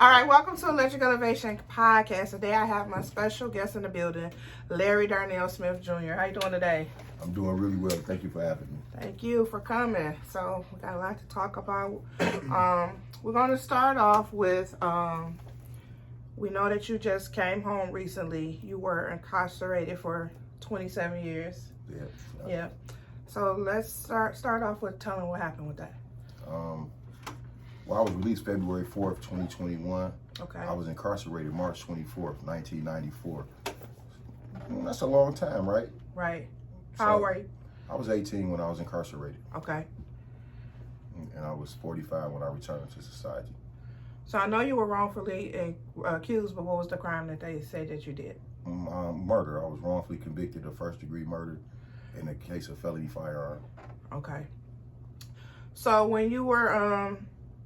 All right, welcome to Electric Elevation Podcast. Today I have my special guest in the building, Larry Darnell Smith Jr. How you doing today? I'm doing really well. Thank you for having me. Thank you for coming. So we got a lot to talk about. We're going to start off with, we know that you just came home recently. You were incarcerated for 27 years. Yeah. So let's start off with telling what happened with that. Well, I was released February 4th, 2021. Okay. I was incarcerated March 24th, 1994. That's a long time, right? Right. How old were you? I was 18 when I was incarcerated. Okay. And I was 45 when I returned to society. So I know you were wrongfully accused, but what was the crime that they said that you did? Murder. I was wrongfully convicted of first-degree murder in a case of felony firearm. Okay. So when you were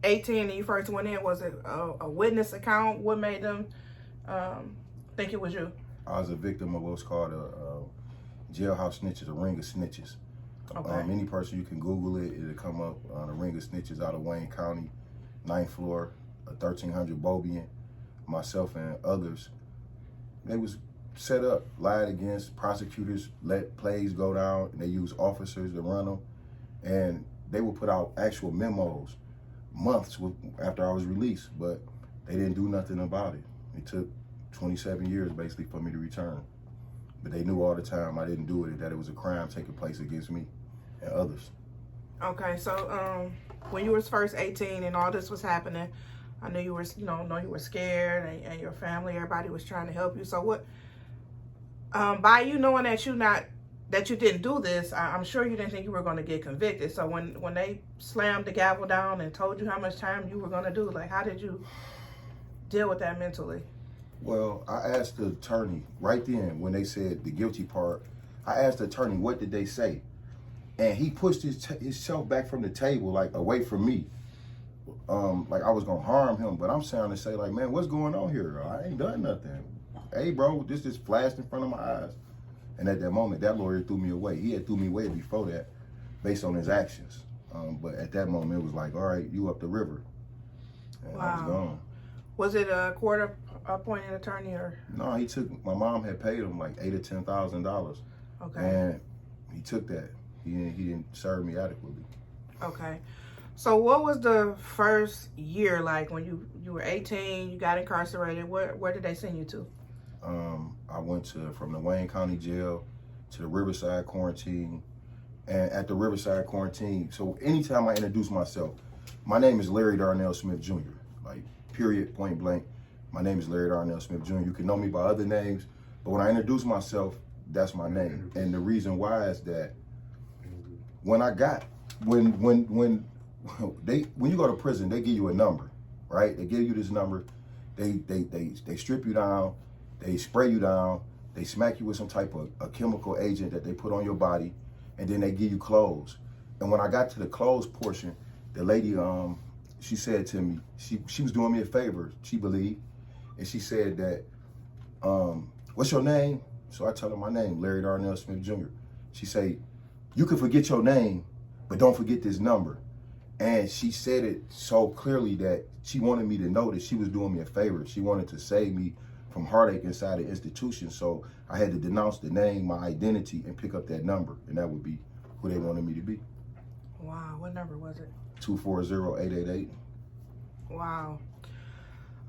18 and you first went in, was it a witness account? What made them think it was you? I was a victim of what's called a jailhouse snitches, a ring of snitches. Okay. Any person, you can Google it, it'll come up on a ring of snitches out of Wayne County, 9th floor, 1300 Bobian, myself and others. They was set up, lied against, prosecutors let plays go down, and they used officers to run them, and they would put out actual memos months after I was released, but they didn't do nothing about it. It took 27 years basically for me to return. But they knew all the time I didn't do it, that it was a crime taking place against me and others. Okay, so when you was first 18 and all this was happening, I knew you were, you were scared, and your family, everybody was trying to help you. So what, by you knowing that you didn't do this, I'm sure you didn't think you were going to get convicted. So when they slammed the gavel down and told you how much time you were going to do, like, how did you deal with that mentally? Well, I asked the attorney right then when they said the guilty part. I asked the attorney, what did they say? And he pushed himself back from the table, like away from me. Like I was going to harm him. But I'm trying to say, like, man, what's going on here? I ain't done nothing. Hey, bro, this just flashed in front of my eyes. And at that moment, that lawyer threw me away. He had threw me away before that based on his actions. But at that moment, it was like, all right, you up the river. And I was gone. Was it a court-appointed attorney or? No, my mom had paid him like $8,000 or $10,000. Okay. And he took that. He didn't serve me adequately. Okay. So what was the first year like when you were 18, you got incarcerated? Where did they send you to? I went from the Wayne County Jail to the Riverside Quarantine. And at the Riverside Quarantine, so anytime I introduce myself, my name is Larry Darnell Smith Jr. Like, period, point blank. My name is Larry Darnell Smith Jr. You can know me by other names, but when I introduce myself, that's my name. And the reason why is that when you go to prison, they give you a number, right? They give you this number. They strip you down. They spray you down. They smack you with some type of a chemical agent that they put on your body, and then they give you clothes. And when I got to the clothes portion, the lady, she said to me, she was doing me a favor, she believed, and she said that, what's your name? So I tell her my name, Larry Darnell Smith Jr. She said, you can forget your name, but don't forget this number. And she said it so clearly that she wanted me to know that she was doing me a favor. She wanted to save me from heartache inside the institution. So I had to denounce the name, my identity, and pick up that number. And that would be who they wanted me to be. Wow, what number was it? 240-888. Wow.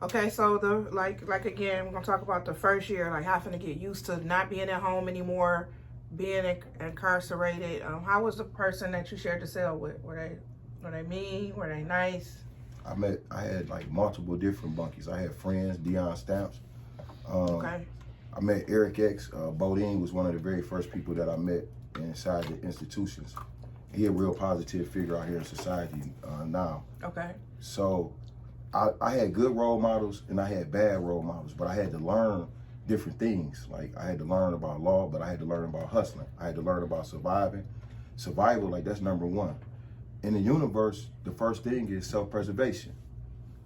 Okay, so like again, we're gonna talk about the first year, like having to get used to not being at home anymore, being incarcerated. How was the person that you shared the cell with? Were they mean? Were they nice? I had like multiple different bunkies. I had friends, Deion Stamps. Okay. I met Eric X. Bodine was one of the very first people that I met inside the institutions. He a real positive figure out here in society now. Okay. So I had good role models and I had bad role models, but I had to learn different things. Like I had to learn about law, but I had to learn about hustling. I had to learn about surviving. Survival, like that's number one. In the universe, the first thing is self-preservation,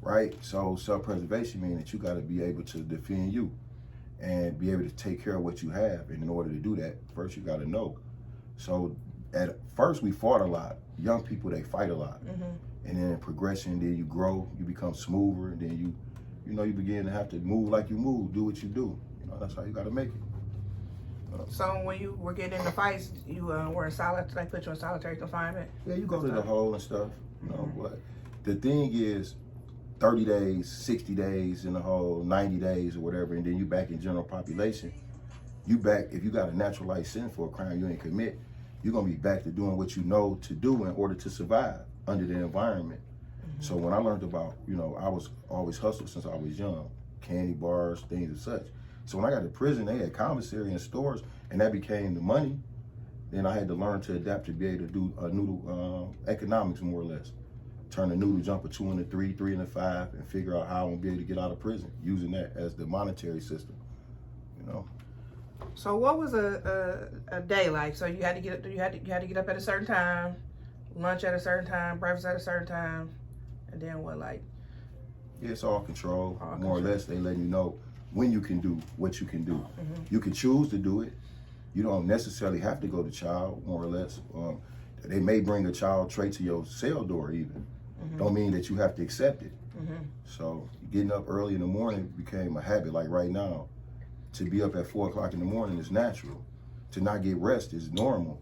right? So self-preservation means that you got to be able to defend you and be able to take care of what you have. And in order to do that, first you got to know. So at first we fought a lot. Young people, they fight a lot. Mm-hmm. And then in progression, then you grow, you become smoother, and then you you know, you begin to have to move like you move, do what you do. You know, that's how you got to make it. So when you were getting into fights, you were in solitary, they put you in solitary confinement? Yeah, you go to the hole and stuff, you know, but the thing is 30 days, 60 days in the hole, 90 days or whatever, and then you back in general population. You back, if you got a naturalized sin for a crime you ain't commit, you're going to be back to doing what you know to do in order to survive under the environment. So when I learned about, you know, I was always hustled since I was young, candy bars, things and such. So when I got to prison, they had commissary and stores, and that became the money. Then I had to learn to adapt to be able to do noodle economics, more or less. Turn a noodle jumper 2 into 3, 3 into 5, and figure out how I'm gonna be able to get out of prison using that as the monetary system. You know. So what was a day like? So you had to get up at a certain time, lunch at a certain time, breakfast at a certain time, and then what, like? Yeah, it's all control. More or less, they let you know when you can do what you can do. You can choose to do it. You don't necessarily have to go to child, more or less. They may bring a child straight to your cell door even. Don't mean that you have to accept it. So getting up early in the morning became a habit. Like right now, to be up at 4 o'clock in the morning is natural. To not get rest is normal.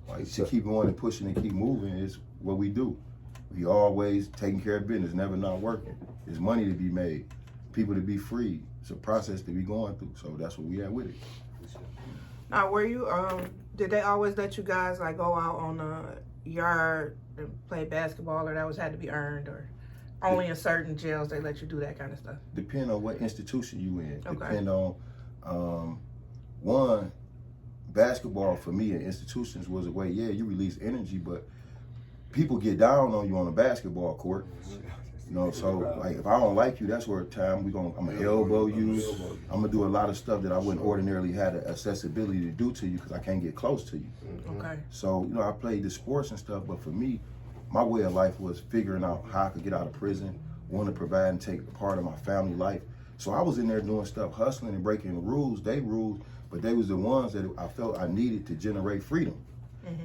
Like to keep going and pushing and keep moving is what we do. We always taking care of business, never not working. There's money to be made, people to be free. It's a process to be going through. So that's what we had with it. Now, were you, did they always let you guys like go out on the yard and play basketball, or that had to be earned, or only in certain jails they let you do that kind of stuff? Depend on what institution you in. Okay. Depend on, one, basketball for me in institutions was a way, yeah, you release energy, but people get down on you on a basketball court. You know, so like if I don't like you, that's where I'm gonna elbow you. I'm gonna do a lot of stuff that I wouldn't ordinarily have the accessibility to do to you because I can't get close to you. Okay. So, you know, I played the sports and stuff, but for me, my way of life was figuring out how I could get out of prison, want to provide and take part of my family life. So I was in there doing stuff, hustling and breaking the rules, but they was the ones that I felt I needed to generate freedom,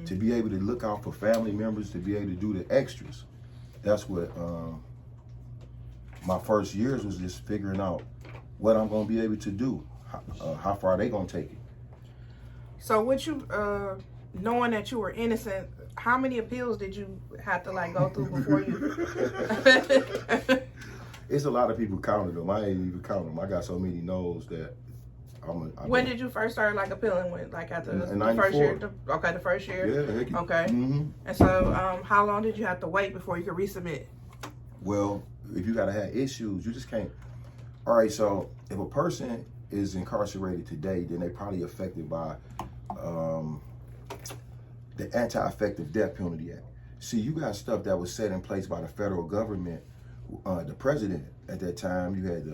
to be able to look out for family members, to be able to do the extras. That's what my first years was, just figuring out what I'm going to be able to do, how far they going to take it. So with you, knowing that you were innocent, how many appeals did you have to like go through before you? It's a lot of people counted them. I ain't even count them. I got so many no's that When did you first start like appealing with, like after the first 94. year? The first year? Yeah. Okay. And so how long did you have to wait before you could resubmit? Well, if you gotta have issues, you just can't. All right, so if a person is incarcerated today, then they probably affected by the Anti-Effective Death Penalty Act. See, you got stuff that was set in place by the federal government. The president at that time, you had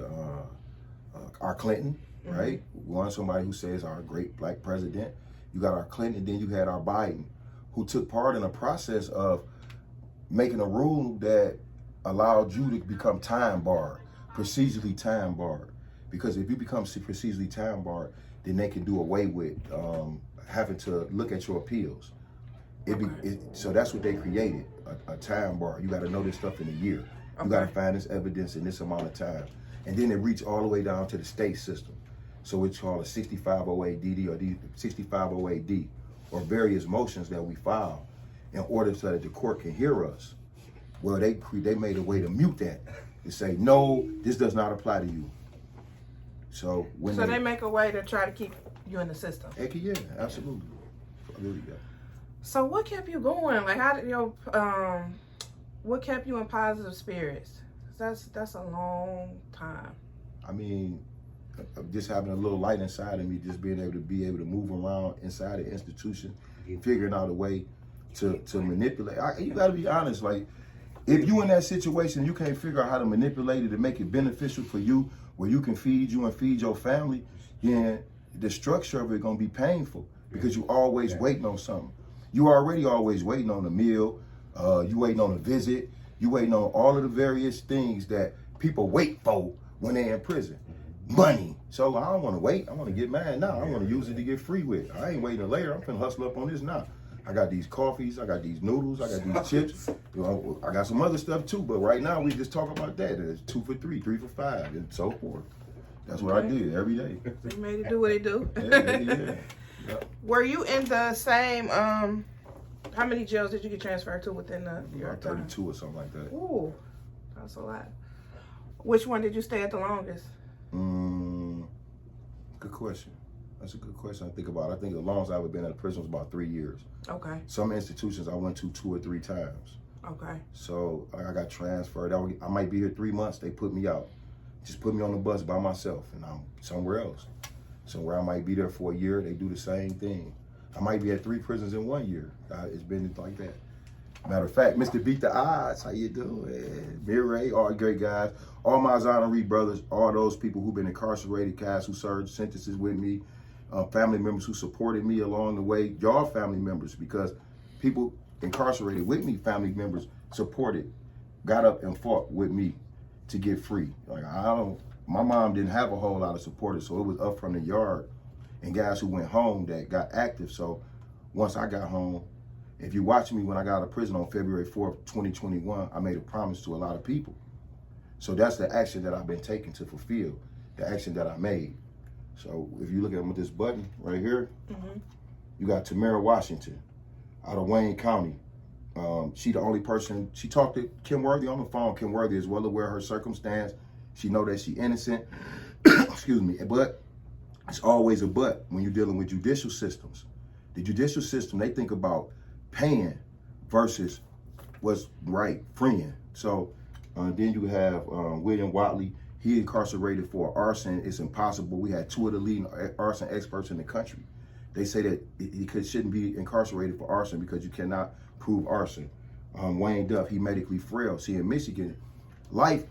our Clinton, right? One, somebody who says our great black president. You got our Clinton, then you had our Biden, who took part in a process of making a rule that allowed you to become time barred, procedurally time barred. Because if you become procedurally time barred, then they can do away with having to look at your appeals. So that's what they created, a time bar. You got to know this stuff in a year. You got to find this evidence in this amount of time. And then it reached all the way down to the state system. So it's called a 6508DD or 6508D, or various motions that we file in order so that the court can hear us. Well, they made a way to mute that, to say, no, this does not apply to you. So they make a way to try to keep you in the system. Heck yeah, absolutely. Yeah. So what kept you going? Like, how did what kept you in positive spirits? That's a long time. I mean, just having a little light inside of me, just being able to move around inside the institution, figuring out a way to manipulate. You got to be honest, like, if you in that situation, you can't figure out how to manipulate it to make it beneficial for you, where you can feed you and feed your family, then the structure of it gonna be painful because you always waiting on something. You already always waiting on a meal, you waiting on a visit, you waiting on all of the various things that people wait for when they're in prison. Money. So I don't want to wait. I want to get mine now. I want to use it to get free with. I ain't waiting later. I'm finna hustle up on this now. I got these coffees, I got these noodles, I got these chips. You know, I got some other stuff too, but right now we just talk about that. It's 2 for 3, 3 for 5, and so forth. That's what I did every day. So you made it do what it do. Yeah. Were you in the same, how many jails did you get transferred to within your About time? 32 or something like that. Ooh, that's a lot. Which one did you stay at the longest? Good question. That's a good question I think about. I think the longest I've been in a prison was about 3 years. Okay. Some institutions I went to 2 or 3 times. Okay. So I got transferred. I might be here 3 months. They put me out. Just put me on the bus by myself, and I'm somewhere else. Somewhere I might be there for a year. They do the same thing. I might be at 3 prisons in 1 year. It's been like that. Matter of fact, Mr. Beat the Odds, how you doing? Mireille, all great guys. All my Zion Reed brothers, all those people who've been incarcerated, guys who served sentences with me, family members who supported me along the way, y'all family members, because people incarcerated with me, family members supported, got up and fought with me to get free. Like my mom didn't have a whole lot of supporters, so it was up from the yard and guys who went home that got active. So once I got home, if you watch me when I got out of prison on February 4th, 2021, I made a promise to a lot of people. So that's the action that I've been taking to fulfill the action that I made. So if you look at this button right here, you got Tamara Washington out of Wayne County. She the only person, she talked to Kim Worthy on the phone. Kim Worthy is well aware of her circumstance. She know that she innocent, excuse me, but it's always a but when you're dealing with judicial systems. The judicial system, they think about paying versus what's right, freeing. So then you have William Watley. He incarcerated for arson. It's impossible. We had 2 of the leading arson experts in the country. They say that he shouldn't be incarcerated for arson because you cannot prove arson. Wayne Duff, he medically frail. See, in Michigan, life,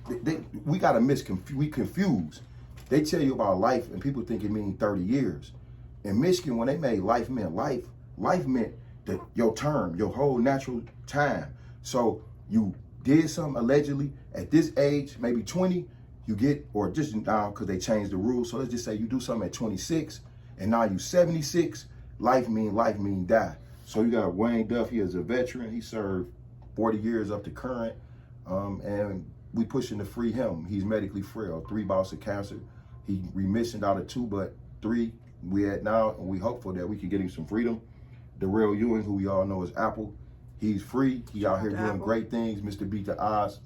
we got to we confuse. They tell you about life and people think it means 30 years. In Michigan, when they made life meant life meant that your term, your whole natural time. So you did something allegedly at this age, maybe 20, you get, or just now because they changed the rules. So let's just say you do something at 26 and now you 76, life mean die. So you got Wayne Duff, he is a veteran. He served 40 years up to current. And we pushing to free him. He's medically frail, 3 bouts of cancer. He remission out of 2, but 3 we at now, and we hopeful that we can get him some freedom. Darnell, who we all know as Apple, he's free. He out here doing great things. Mr. Beat the Odds,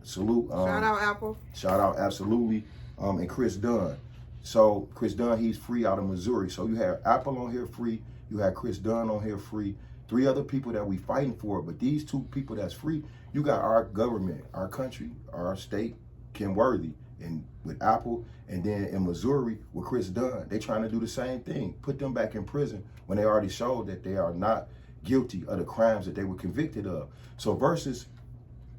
salute. Shout out Apple. Shout out, absolutely. And Chris Dunn. So Chris Dunn, he's free out of Missouri. So you have Apple on here free. You have Chris Dunn on here free. 3 other people that we fighting for, but these 2 people that's free, you got our government, our country, our state, Kim Worthy, and with Apple, and then in Missouri with Chris Dunn. They trying to do the same thing, put them back in prison when they already showed that they are not guilty of the crimes that they were convicted of. So versus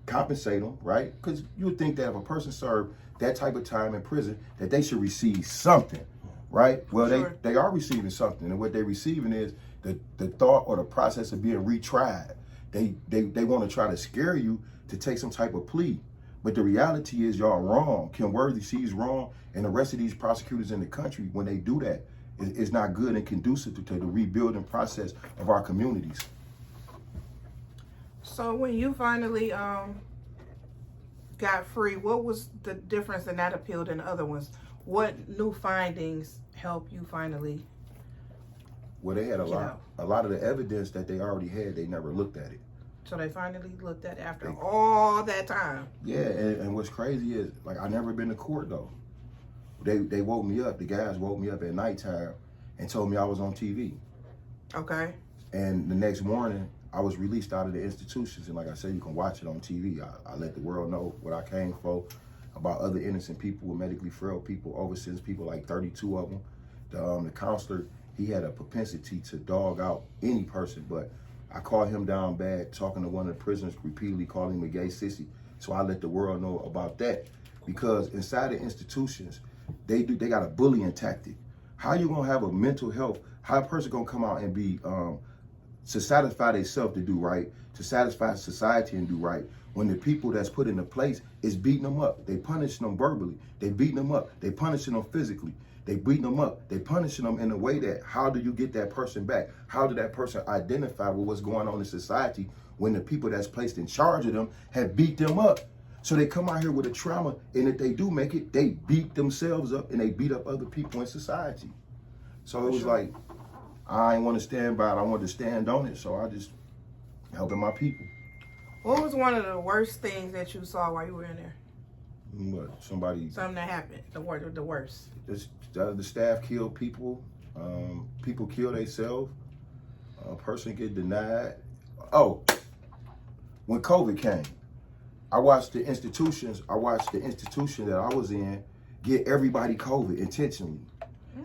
compensate them, right? Because you would think that if a person served that type of time in prison, that they should receive something, right? Well, sure. they are receiving something, and what they're receiving is the thought or the process of being retried. They want to try to scare you to take some type of plea. But the reality is y'all wrong. Kim Worthy, she's wrong. And the rest of these prosecutors in the country, when they do that, it's not good and conducive to the rebuilding process of our communities. So when you finally got free, what was the difference in that appeal than the other ones? What new findings helped you finally? Well, they had a lot of the evidence that they already had, they never looked at it. So they finally looked at it after all that time. Yeah, and what's crazy is, like, I never been to court though. They woke me up, the guys woke me up at nighttime and told me I was on TV. Okay. And the next morning, I was released out of the institutions. And like I said, you can watch it on TV. I let the world know what I came for, about other innocent people, medically frail people, overseas people, like 32 of them. The counselor, he had a propensity to dog out any person, but I called him down bad, talking to one of the prisoners, repeatedly calling him a gay sissy. So I let the world know about that. Because inside the institutions, they got a bullying tactic. How you gonna have a mental health, how a person gonna come out and be, to satisfy themselves to do right, to satisfy society and do right, when the people that's put into place is beating them up. They punishing them verbally. They beating them up. They punishing them physically. They beating them up. They punishing them in a way that, how do you get that person back? How did that person identify with what's going on in society when the people that's placed in charge of them have beat them up? So they come out here with a trauma, and if they do make it, they beat themselves up and they beat up other people in society. So it was like, I ain't want to stand by it. I wanted to stand on it. So I just helping my people. What was one of the worst things that you saw while you were in there? What? Something that happened. The worst. The staff kill people. People kill themselves. A person get denied. Oh, when COVID came, I watched the institution that I was in get everybody COVID intentionally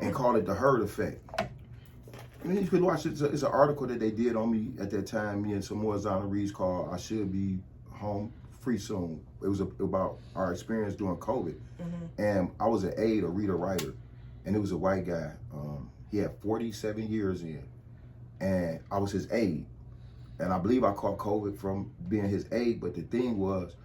and call it the herd effect. I mean, you could watch it. It's an article that they did on me at that time, me and some more Zana Reeves, called I Should Be Home Free Soon. It was about our experience during COVID. And I was an aide, a reader, writer, and it was a white guy. He had 47 years in, and I was his aide. And I believe I caught COVID from being his aide, but the thing was,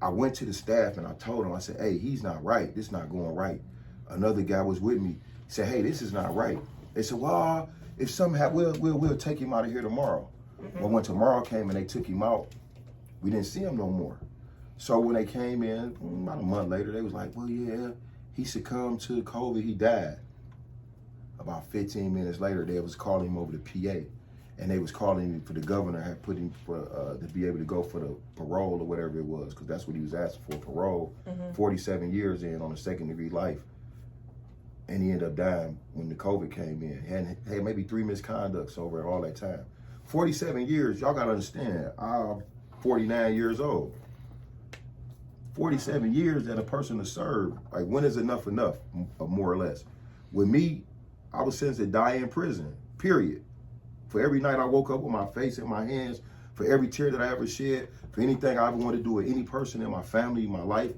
I went to the staff and I told him, I said, hey, he's not right. This is not going right. Another guy was with me. He said, hey, this is not right. They said, well, if something happens, we'll take him out of here tomorrow. Well, when tomorrow came and they took him out, we didn't see him no more. So when they came in, about a month later, they was like, well, yeah, he succumbed to COVID, he died. About 15 minutes later, they was calling him over to PA. And they was calling him for the governor had put him for to be able to go for the parole or whatever it was, because that's what he was asking for, parole. 47 years in on a second-degree life. And he ended up dying when the COVID came in. And had maybe 3 misconducts over all that time. 47 years, y'all gotta understand, I'm 49 years old. 47 years that a person to serve, like when is enough, more or less. With me, I was sentenced to die in prison, period. For every night I woke up with my face in my hands, for every tear that I ever shed, for anything I ever wanted to do with any person in my family, my life,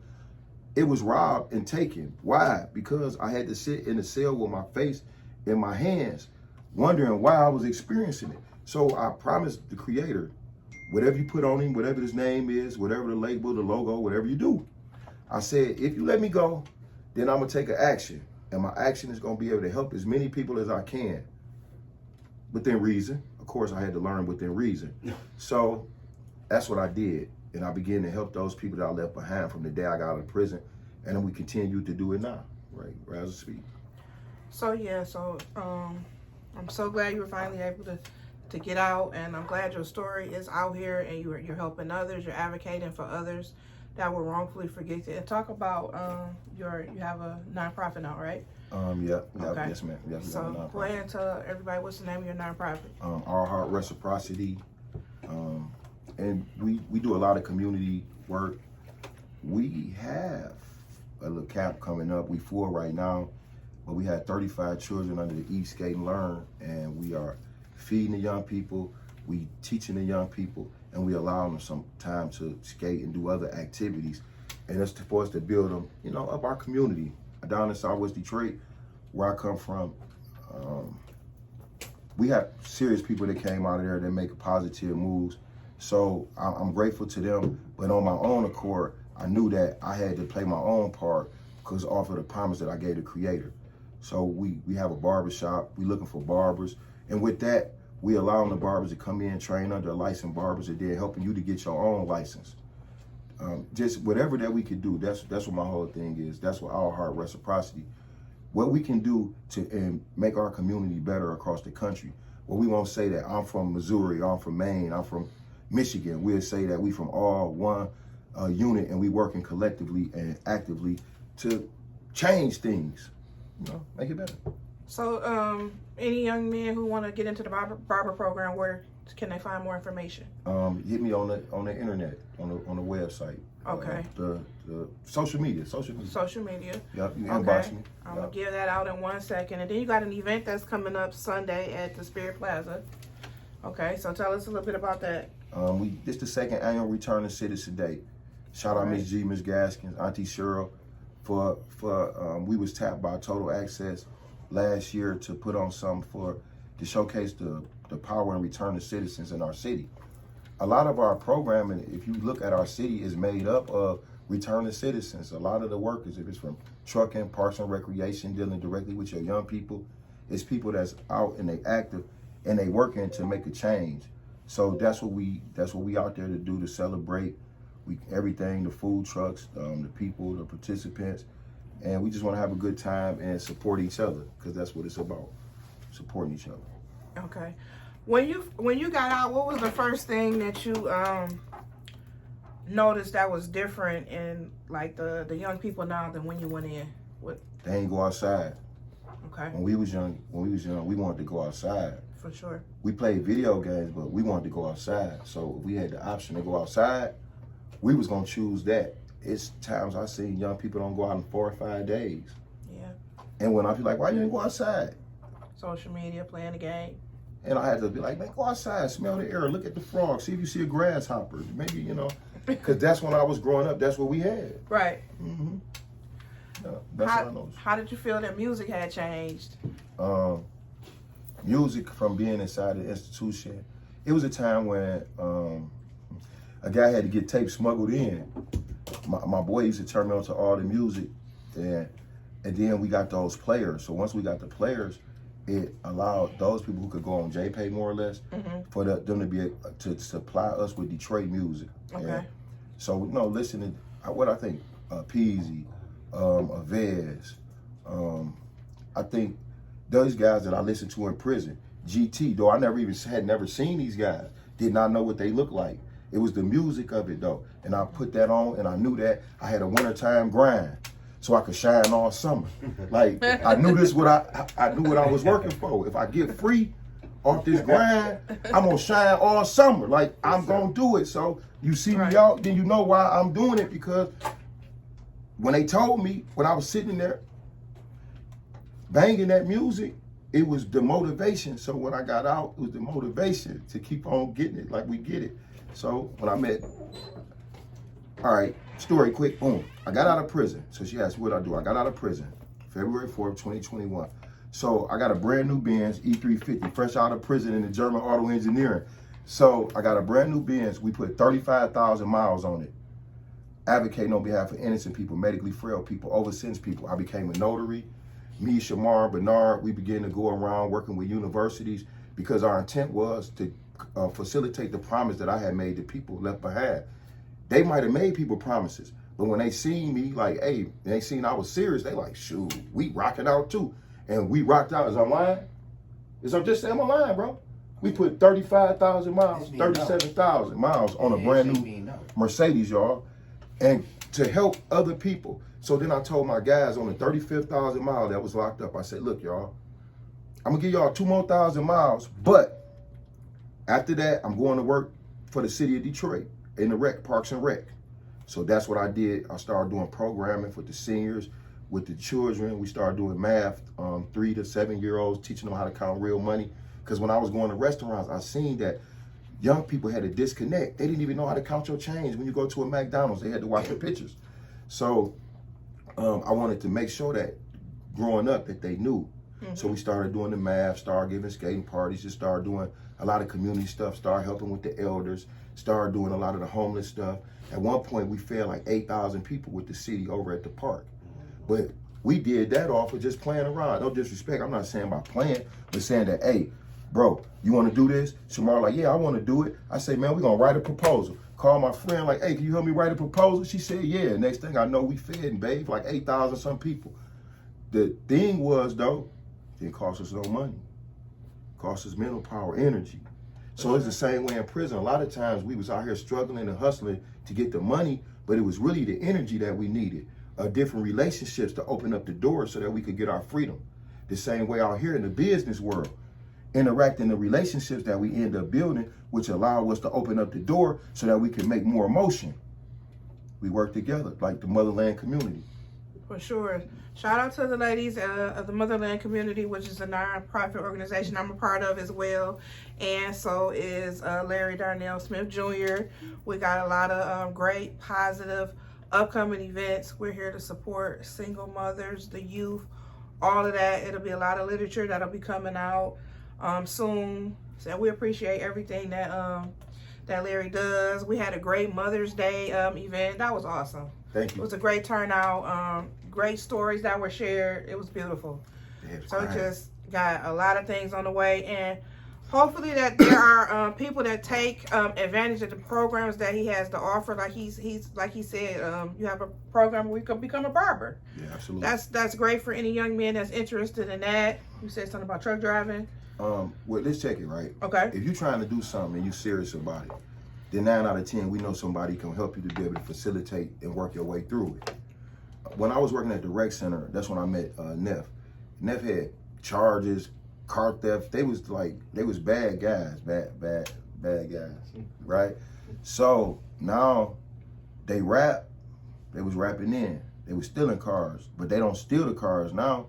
it was robbed and taken. Why? Because I had to sit in the cell with my face in my hands, wondering why I was experiencing it. So I promised the Creator, whatever you put on him, whatever his name is, whatever the label, the logo, whatever you do, I said, if you let me go, then I'm gonna take an action. And my action is gonna be able to help as many people as I can. Within reason. Of course, I had to learn within reason. So that's what I did. And I began to help those people that I left behind from the day I got out of prison. And then we continue to do it now, right as we speak. So, yeah, I'm so glad you were finally able to get out. And I'm glad your story is out here and you're helping others. You're advocating for others that were wrongfully forgifted. And talk about you have a nonprofit now, right? Yeah, okay. Yes, ma'am. Yes, so go ahead and tell everybody what's the name of your nonprofit. Our Heart Reciprocity, and we do a lot of community work. We have a little camp coming up. We full right now, but we had 35 children under the Eat, Skate, and Learn, and we are feeding the young people, we teaching the young people, and we allow them some time to skate and do other activities, and it's for us to build them, up our community. Down in Southwest Detroit, where I come from, we have serious people that came out of there that make positive moves. So I'm grateful to them. But on my own accord, I knew that I had to play my own part because off of the promise that I gave the Creator. So we have a barber shop. We looking for barbers. And with that, we allowing the barbers to come in, train under licensed barbers, and then helping you to get your own license. Just whatever that we could do, that's what my whole thing is. That's what Our Heart Reciprocity. What we can do to make our community better across the country. Well, we won't say that I'm from Missouri, I'm from Maine, I'm from Michigan. We'll say that we from all one unit and we working collectively and actively to change things, make it better. So any young men who want to get into the barber program, where can they find more information? Hit me on the internet, on the website. Okay. The social media. Social media. Yep, you inbox me. I'm going to give that out in 1 second. And then you got an event that's coming up Sunday at the Spirit Plaza. Okay, so tell us a little bit about that. This the second annual Return to Citizen Day. Shout out Miss G, Miss Gaskins, Auntie Cheryl. For we was tapped by Total Access last year to put on something to showcase the power and return to citizens in our city. a lot of our programming, if you look at our city, is made up of returning citizens. A lot of the workers, if it's from trucking, parks and recreation, dealing directly with your young people, it's people that's out and they active and they working to make a change. So that's what we out there to do, to celebrate everything, the food trucks, the people, the participants, and we just want to have a good time and support each other, because that's what it's about, supporting each other. Okay. When you got out, what was the first thing that you noticed that was different in like the young people now than when you went in? What? They ain't go outside. Okay. When we was young, we wanted to go outside. For sure. We played video games, but we wanted to go outside. So if we had the option to go outside, we was gonna choose that. It's times I seen young people don't go out in 4 or 5 days. Yeah. And when I be like, why you ain't go outside? Social media, playing the game. And I had to be like, man, go outside, smell the air, look at the frogs, see if you see a grasshopper. Maybe, because that's when I was growing up, that's what we had. Right. Mm-hmm. Yeah, that's what I noticed. How did you feel that music had changed? Music, from being inside the institution, it was a time when a guy had to get tape smuggled in. My boy used to turn me on to all the music, and then we got those players. So once we got the players, it allowed those people who could go on JPay more or less, for them to be to supply us with Detroit music. Okay. And so listening, what I think, Peasy, Vez, I think those guys that I listened to in prison, GT, though I had never seen these guys, did not know what they looked like. It was the music of it though, and I put that on, and I knew that I had a wintertime grind, so I could shine all summer. Like I knew this, I knew what I was working for. If I get free off this grind, I'm gonna shine all summer. Like I'm gonna do it. So you see me out, then you know why I'm doing it, because when they told me, when I was sitting there banging that music, it was the motivation. So when I got out, it was the motivation to keep on getting it like we get it. So when I met, all right, story quick, boom. I got out of prison. So she asked, what I do? I got out of prison, February 4th, 2021. So I got a brand new Benz E350, fresh out of prison in the German auto engineering. So I got a brand new Benz. We put 35,000 miles on it, advocating on behalf of innocent people, medically frail people, oversentenced people. I became a notary. Me, Shamar, Bernard, we began to go around working with universities, because our intent was to facilitate the promise that I had made to people left behind. They might have made people promises, but when they seen me, like, hey, they seen I was serious, they like, shoot, we rocking out too. And we rocked out. Is I'm lying? I'm just saying I'm lying, bro. We put 35,000 miles, 37,000 miles on a brand new Mercedes, y'all, and to help other people. So then I told my guys on the 35,000 mile that was locked up, I said, look, y'all, I'm gonna give y'all 2 more thousand miles, but after that, I'm going to work for the city of Detroit in the Parks and Rec. So that's what I did. I started doing programming for the seniors, with the children. We started doing math, 3 to 7 year olds, teaching them how to count real money. Because when I was going to restaurants, I seen that young people had a disconnect. They didn't even know how to count your change. When you go to a McDonald's, they had to watch the pictures. So I wanted to make sure that growing up that they knew. So we started doing the math, started giving skating parties, just started doing a lot of community stuff, started helping with the elders, started doing a lot of the homeless stuff. At one point, we fed like 8,000 people with the city over at the park. But we did that off of just playing around. No disrespect, I'm not saying by playing, but saying that, hey, bro, you want to do this? Shamar like, yeah, I want to do it. I say, man, we're going to write a proposal. Call my friend like, hey, can you help me write a proposal? She said, yeah. Next thing I know, we fed and bathed like 8,000 some people. The thing was, though, it didn't cost us no money. It cost us mental power, energy. So it's the same way in prison. A lot of times we was out here struggling and hustling to get the money, but it was really the energy that we needed. Different relationships to open up the doors so that we could get our freedom. The same way out here in the business world, interacting the relationships that we end up building, which allow us to open up the door so that we can make more motion. We work together like the Motherland community. For sure. Shout out to the ladies of the Motherland community, which is a non-profit organization I'm a part of as well. And so is Larry Darnell Smith Jr. We got a lot of great, positive, upcoming events. We're here to support single mothers, the youth, all of that. It'll be a lot of literature that'll be coming out soon. So we appreciate everything that that Larry does. We had a great Mother's Day event. That was awesome. Thank It you. was a great turnout. Great stories that were shared. It was beautiful. So it just got a lot of things on the way, and hopefully that there are people that take advantage of the programs that he has to offer. Like he's like he said, you have a program where you can become a barber. Yeah, absolutely. That's great for any young man that's interested in that. You said something about truck driving. Well, let's check it, right? Okay. If you're trying to do something and you're serious about it, then 9 out of 10, we know somebody can help you to be able to facilitate and work your way through it. When I was working at the rec center, that's when I met Neff. Neff had charges, car theft. They was bad guys, bad guys, right? So now they rap. They was rapping in. They was stealing cars, but they don't steal the cars now.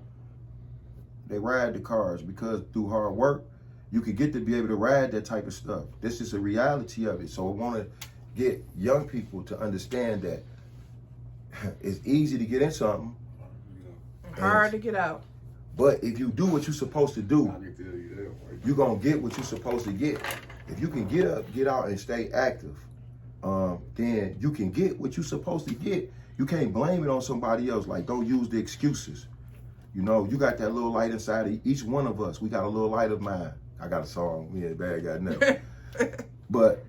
They ride the cars because through hard work, you could get to be able to ride that type of stuff. This is a reality of it. So I want to get young people to understand that it's easy to get in something. Hard to get out. But if you do what you're supposed to do, you're going to get what you're supposed to get. If you can get up, get out, and stay active, then you can get what you're supposed to get. You can't blame it on somebody else. Like, don't use the excuses. You know, you got that little light inside of each one of us. We got a little light of mine. I got a song. We ain't bad guy never. But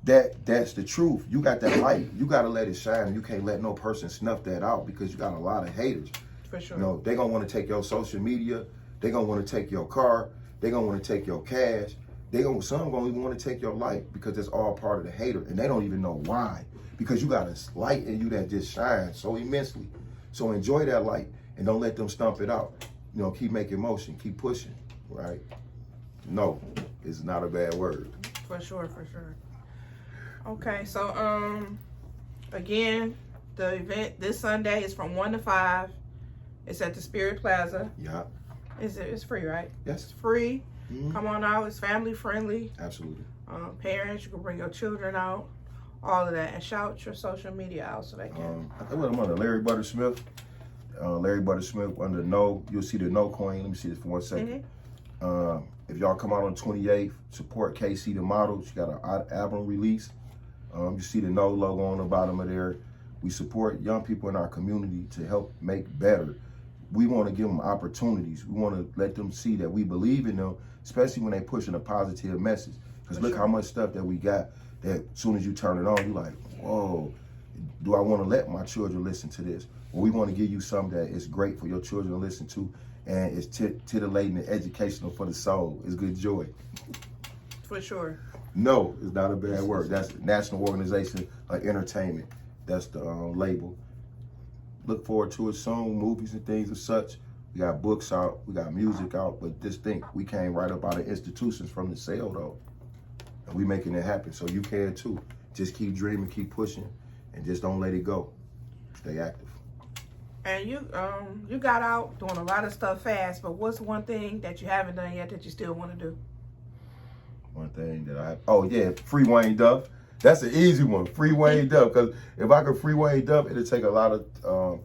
that's the truth. You got that light. You got to let it shine. You can't let no person snuff that out because you got a lot of haters. For sure. You know, they going to want to take your social media. They going to want to take your car. They going to want to take your cash. Some going to even want to take your life because it's all part of the hater. And they don't even know why. Because you got a light in you that just shines so immensely. So enjoy that light and don't let them stomp it out. You know, keep making motion. Keep pushing, right? No, it's not a bad word. For sure, for sure. Okay, so again, the event this Sunday is from 1 to 5. It's at the Spirit Plaza. Yeah. It's free, right? Yes. It's free. Mm-hmm. Come on out. It's family friendly. Absolutely. Parents, you can bring your children out. All of that, and shout your social media out so they can. I think I'm under Larry Buttersmith. Larry Buttersmith under No. You'll see the No coin. Let me see this for 1 second. Mm-hmm. If y'all come out on 28th, support KC the model. She got an album release. You see the No logo on the bottom of there. We support young people in our community to help make better. We want to give them opportunities. We want to let them see that we believe in them, especially when they pushing a positive message. Because look how much stuff that we got that as soon as you turn it on, you're like, whoa, do I want to let my children listen to this? Well, we want to give you something that is great for your children to listen to, and it's titillating and educational for the soul. It's good joy. For sure. No, it's not a bad word. That's the National Organization of Entertainment. That's the label. Look forward to it soon, movies and things of such. We got books out, we got music out, but just think, we came right up out of institutions from the cell, though. And we making it happen, so you can too. Just keep dreaming, keep pushing, and just don't let it go. Stay active. And you got out doing a lot of stuff fast, but what's one thing that you haven't done yet that you still want to do? One thing that free Wayne Duff. That's an easy one, free Wayne Duff. Because if I could free Wayne Duff, it'd take a lot of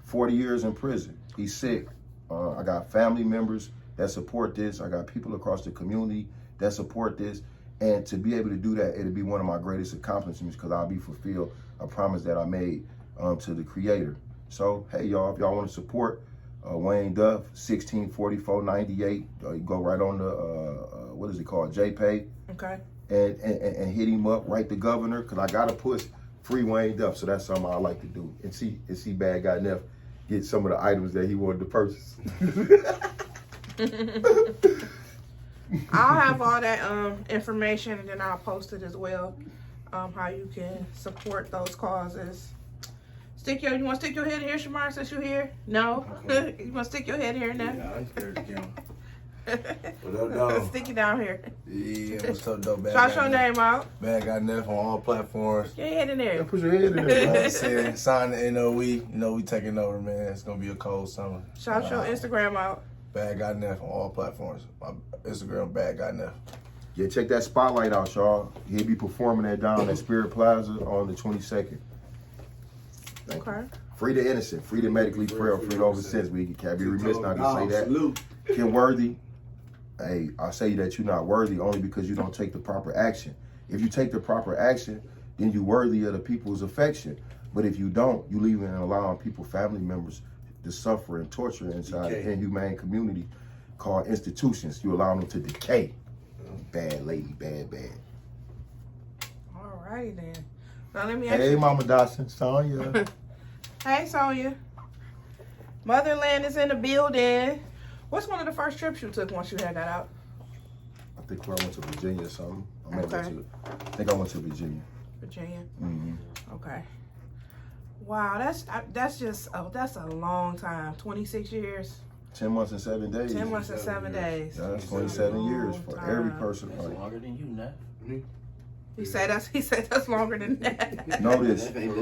40 years in prison. He's sick. I got family members that support this. I got people across the community that support this. And to be able to do that, it'll be one of my greatest accomplishments because I'll be fulfilled a promise that I made to the Creator. So, hey, y'all, if y'all want to support Wayne Duff, 164498, you go right on the, what is it called, JPay. Okay. And hit him up, write the governor, because I got to push free Wayne Duff. So that's something I like to do. And see Bad Guy Neff get some of the items that he wanted to purchase. I'll have all that information, and then I'll post it as well. How you can support those causes. You want to stick your head here, Shamar, since you're here? No? Okay. You want to stick your head here now? Yeah, I ain't scared of camera. What up, dog? Stick it down here. Yeah, what's up, though? Shout your name out. Bad Guy Neff on all platforms. Get your head in there. Put your head in there. You know what I'm saying? Sign the NOE. You know, we taking over, man. It's going to be a cold summer. Shout your Instagram out. Bad Guy Neff on all platforms. My Instagram, Bad Guy Neff. Yeah, check that spotlight out, y'all. He'll be performing that down at Spirit Plaza on the 22nd. Okay. Free the innocent, free the medically frail, free the oversensitive. We can't be remiss not to say that. Kim Worthy, hey, I say that you're not worthy only because you don't take the proper action. If you take the proper action, then you're worthy of the people's affection. But if you don't, you leaving and allowing people, family members, to suffer and torture inside an inhumane community called institutions. You allow them to decay. Bad lady, bad. All righty then. Now let me ask Hey, you. Mama Dawson, Sonya. Hey, Sonya. Motherland is in the building. What's one of the first trips you took once you had got out? I think I went to Virginia or something. I think I went to Virginia. Virginia. Mm-hmm. Okay. Wow, that's a long time. 26 years. 10 months and 7 days. 10 months and 7 days. That's 27 years for every person. That's longer than you, Nat. He said that's longer than that. Notice, take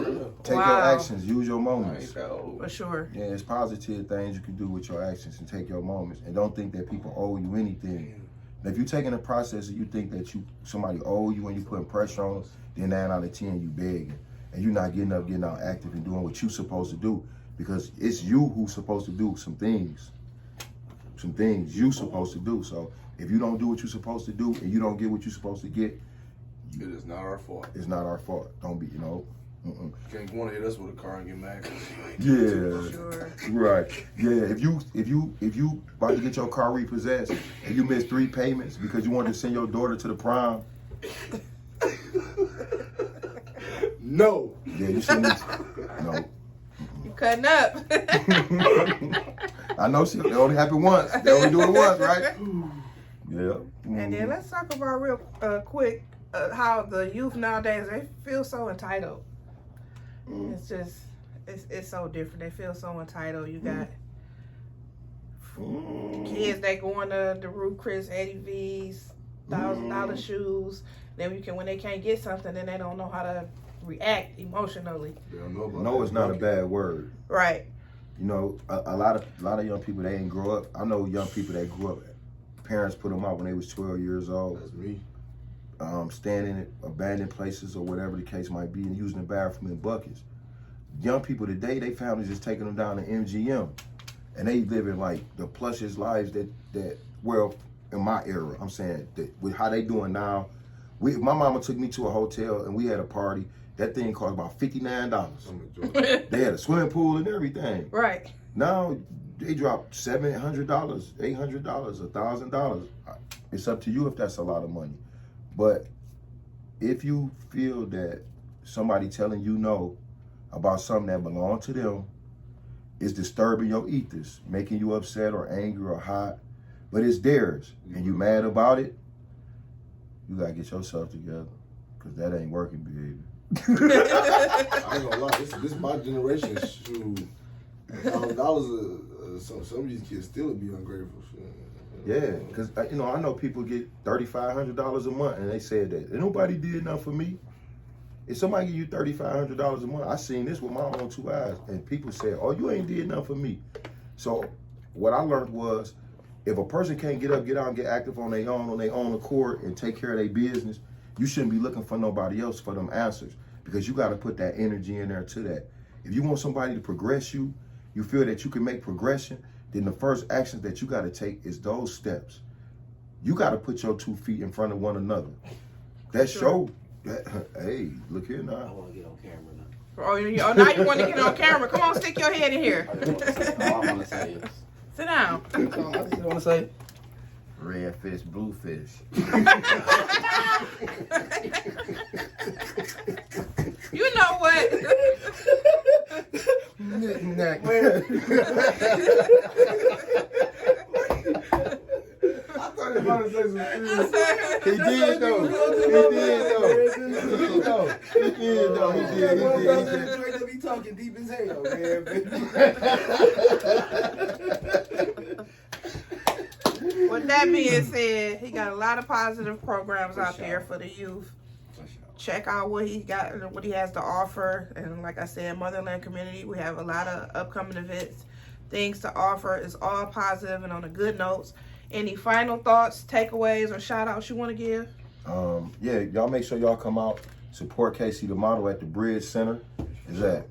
your actions, use your moments. For sure. Yeah, it's positive things you can do with your actions and take your moments. And don't think that people owe you anything. Now, if you're taking a process and you think that somebody owe you and you putting pressure on them, then 9 out of 10 you begging. And you're not getting out active and doing what you're supposed to do, because it's you who's supposed to do some things you supposed to do. So if you don't do what you're supposed to do and you don't get what you're supposed to get, it is not our fault. It's not our fault. Don't be, Can't want to hit us with a car and get mad. Yeah. Sure. Right. Yeah. If you about to get your car repossessed and you miss 3 payments because you wanted to send your daughter to the prom. No. Yeah, you shouldn't. No. You cutting up. I know it only happened once. They only do it once, right? Yeah. And then let's talk about real quick how the youth nowadays, they feel so entitled. It's just, it's so different. They feel so entitled. You got kids that going to the Ruth Chris Eddie V's, $1,000 shoes. Then when they can't get something, then they don't know how to react emotionally. No, it's not a bad word. Right. You know, a lot of young people, they ain't grow up. I know young people that grew up, parents put them out when they was 12 years old. That's me. Standing in abandoned places or whatever the case might be, and using the bathroom in buckets. Young people today, they families just taking them down to MGM, and they living like the plushest lives that well, in my era, I'm saying, that with how they doing now. My mama took me to a hotel and we had a party. That thing cost about $59. They had a swimming pool and everything. Right. Now they dropped $700, $800, $1,000. It's up to you if that's a lot of money. But if you feel that somebody telling you no about something that belongs to them is disturbing your ethos, making you upset or angry or hot, but it's theirs, and you mad about it, you gotta get yourself together, because that ain't working, baby. I ain't gonna lie, this my generation. Shoot, some of these kids still would be ungrateful. Yeah, because I know people get $3,500 a month, and they said that nobody did nothing for me. If somebody give you $3,500 a month, I seen this with my own 2 eyes, and people said, "Oh, you ain't did nothing for me." So what I learned was, if a person can't get up, get out, and get active on their own accord, and take care of their business, you shouldn't be looking for nobody else for them answers, because you got to put that energy in there to that. If you want somebody to progress you feel that you can make progression, then the first actions that you got to take is those steps. You got to put your 2 feet in front of one another. That show, hey, look here now. I want to get on camera now. Oh, now you want to get on camera. Come on, stick your head in here. All I want to say is. Sit down. I just want to say. Red fish, blue fish. You know what? I thought he was about to say some serious. He did though. He talking deep as hell, man. With that being said, he got a lot of positive programs out there for the youth. Check out what he got, what he has to offer. And like I said, Motherland Community, we have a lot of upcoming events, things to offer. It's all positive and on a good notes. Any final thoughts, takeaways, or shout outs you want to give? Yeah, y'all make sure y'all come out, support Casey the Model at the Bridge Center. Is at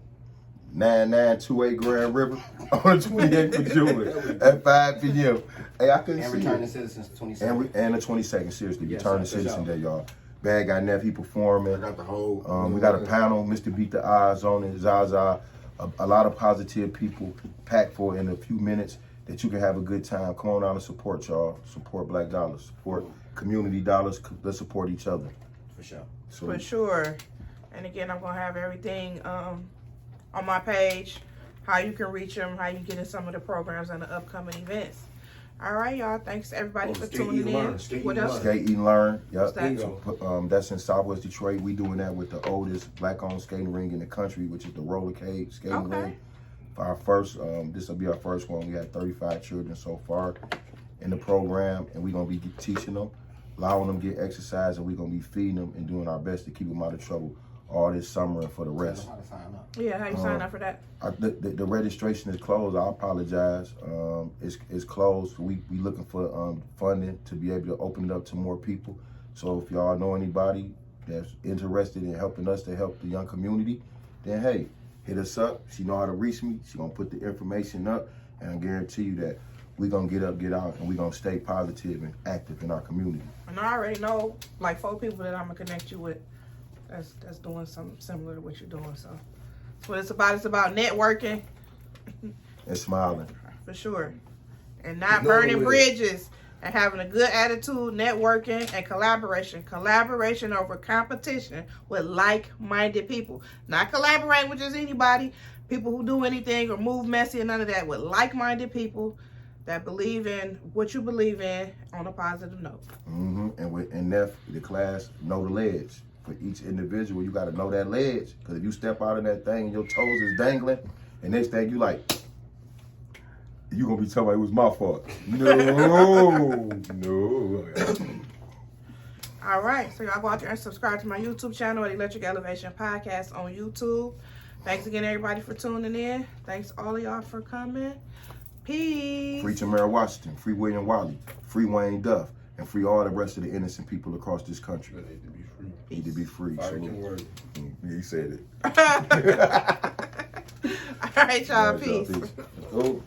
9928 Grand River on the 28th of June at 5 p.m. Hey, I couldn't see And returning it. citizens 22nd. And the 22nd, seriously, Yes, Returning sir, for Citizen sure. Day, y'all. Bad Guy Neff, he performing. I got the whole. We got a panel, Mr. Beat the Eyes on it, Zaza. A lot of positive people packed for in a few minutes that you can have a good time. Come on down and support y'all. Support Black Dollars. Support Community Dollars. Let's support each other. For sure. So, For sure. And again, I'm going to have everything on my page, how you can reach them, how you get in some of the programs and the upcoming events. All right, y'all. Thanks everybody for tuning in. What else? Skate, Eat, and Learn. Yep. That? That's in Southwest Detroit. We doing that with the oldest black-owned skating ring in the country, which is the Rollercade skating ring. For our first, this will be our first one. We had 35 children so far in the program, and we're going to be teaching them, allowing them to get exercise, and we're going to be feeding them and doing our best to keep them out of trouble all this summer and for the rest. How to sign up. Yeah, how you sign up for that? The registration is closed. I apologize. It's closed. We looking for funding to be able to open it up to more people. So if y'all know anybody that's interested in helping us to help the young community, then hey, hit us up. She know how to reach me. She gonna put the information up, and I guarantee you that we gonna get up, get out, and we gonna stay positive and active in our community. And I already know like 4 people that I'm gonna connect you with that's doing something similar to what you're doing. So that's what it's about. It's about networking. And smiling. For sure. And not burning bridges and having a good attitude, networking, and collaboration. Collaboration over competition with like-minded people. Not collaborating with just anybody, people who do anything or move messy and none of that. With like-minded people that believe in what you believe in on a positive note. And Neff, the class, know the ledge. For each individual, you got to know that ledge. Because if you step out of that thing and your toes is dangling, and next thing you like, you going to be talking about it was my fault. No. All right. So y'all go out there and subscribe to my YouTube channel at Electric Elevation Podcast on YouTube. Thanks again, everybody, for tuning in. Thanks all of y'all for coming. Peace. Free Tamara Washington, free William Wiley, free Wayne Duff, and free all the rest of the innocent people across this country. They need to be free. Need to be free. Fire can work. Yeah, he said it. All right, y'all. Peace. Oh.